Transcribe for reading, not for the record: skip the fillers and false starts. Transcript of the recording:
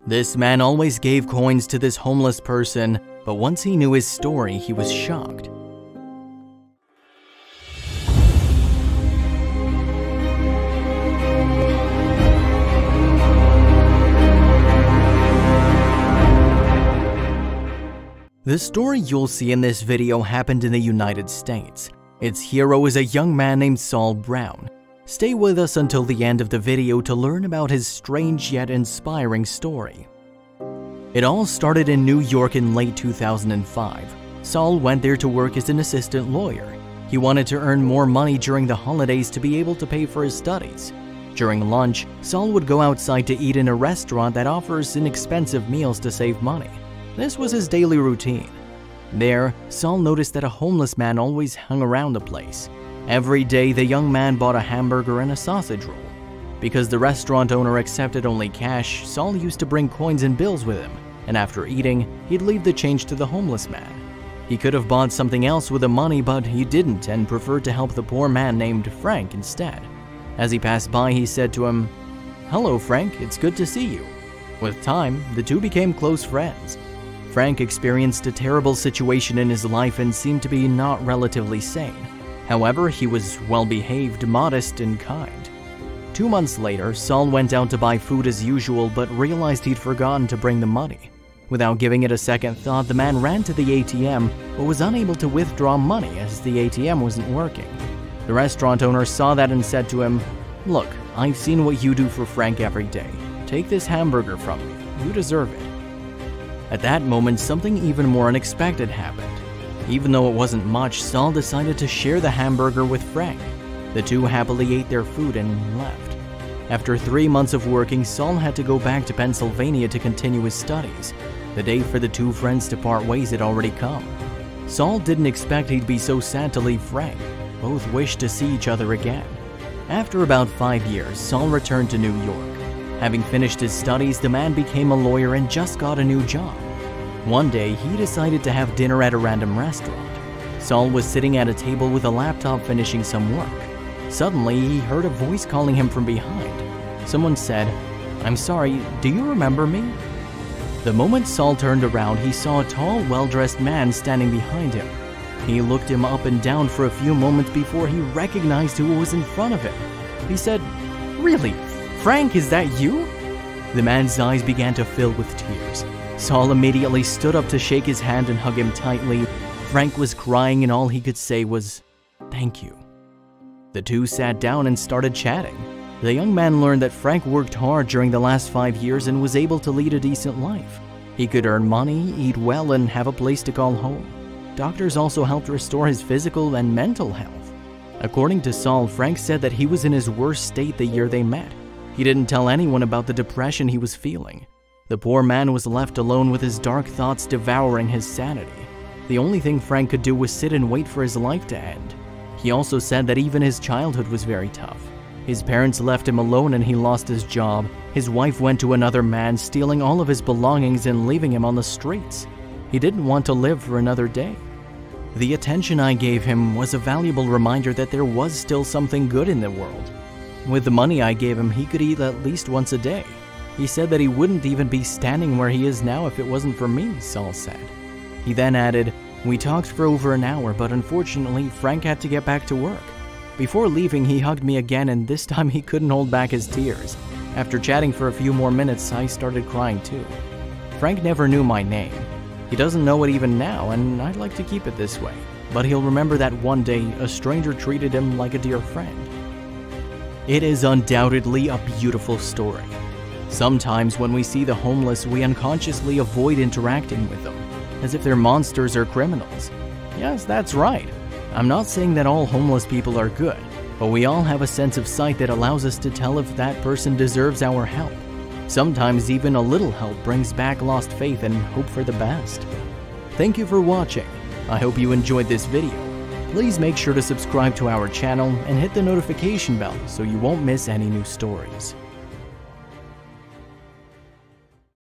This man always gave coins to this homeless person, but once he knew his story, he was shocked. The story you'll see in this video happened in the United States. Its hero is a young man named Saul Brown. Stay with us until the end of the video to learn about his strange yet inspiring story. It all started in New York in late 2005. Saul went there to work as an assistant lawyer. He wanted to earn more money during the holidays to be able to pay for his studies. During lunch, Saul would go outside to eat in a restaurant that offers inexpensive meals to save money. This was his daily routine. There, Saul noticed that a homeless man always hung around the place. Every day, the young man bought a hamburger and a sausage roll. Because the restaurant owner accepted only cash, Saul used to bring coins and bills with him, and after eating, he'd leave the change to the homeless man. He could have bought something else with the money, but he didn't and preferred to help the poor man named Frank instead. As he passed by, he said to him, "Hello, Frank, it's good to see you." With time, the two became close friends. Frank experienced a terrible situation in his life and seemed to be not relatively sane. However, he was well-behaved, modest, and kind. 2 months later, Saul went out to buy food as usual but realized he'd forgotten to bring the money. Without giving it a second thought, the man ran to the ATM but was unable to withdraw money as the ATM wasn't working. The restaurant owner saw that and said to him, "Look, I've seen what you do for Frank every day. Take this hamburger from me. You deserve it." At that moment, something even more unexpected happened. Even though it wasn't much, Saul decided to share the hamburger with Frank. The two happily ate their food and left. After 3 months of working, Saul had to go back to Pennsylvania to continue his studies. The day for the two friends to part ways had already come. Saul didn't expect he'd be so sad to leave Frank. Both wished to see each other again. After about 5 years, Saul returned to New York. Having finished his studies, the man became a lawyer and just got a new job. One day, he decided to have dinner at a random restaurant. Saul was sitting at a table with a laptop finishing some work. Suddenly, he heard a voice calling him from behind. Someone said, "I'm sorry, do you remember me?" The moment Saul turned around, he saw a tall, well-dressed man standing behind him. He looked him up and down for a few moments before he recognized who was in front of him. He said, "Really? Frank, is that you?" The man's eyes began to fill with tears. Saul immediately stood up to shake his hand and hug him tightly. Frank was crying and all he could say was, "Thank you." The two sat down and started chatting. The young man learned that Frank worked hard during the last 5 years and was able to lead a decent life. He could earn money, eat well, and have a place to call home. Doctors also helped restore his physical and mental health. According to Saul, Frank said that he was in his worst state the year they met. He didn't tell anyone about the depression he was feeling. The poor man was left alone with his dark thoughts devouring his sanity. The only thing Frank could do was sit and wait for his life to end. He also said that even his childhood was very tough. His parents left him alone and he lost his job. His wife went to another man, stealing all of his belongings and leaving him on the streets. He didn't want to live for another day. The attention I gave him was a valuable reminder that there was still something good in the world. With the money I gave him, he could eat at least once a day. He said that he wouldn't even be standing where he is now if it wasn't for me, Saul said. He then added, "We talked for over an hour, but unfortunately, Frank had to get back to work. Before leaving, he hugged me again, and this time he couldn't hold back his tears. After chatting for a few more minutes, I started crying too. Frank never knew my name. He doesn't know it even now, and I'd like to keep it this way. But he'll remember that one day, a stranger treated him like a dear friend." It is undoubtedly a beautiful story. Sometimes when we see the homeless, we unconsciously avoid interacting with them, as if they're monsters or criminals. Yes, that's right. I'm not saying that all homeless people are good, but we all have a sense of sight that allows us to tell if that person deserves our help. Sometimes even a little help brings back lost faith and hope for the best. Thank you for watching. I hope you enjoyed this video. Please make sure to subscribe to our channel and hit the notification bell so you won't miss any new stories.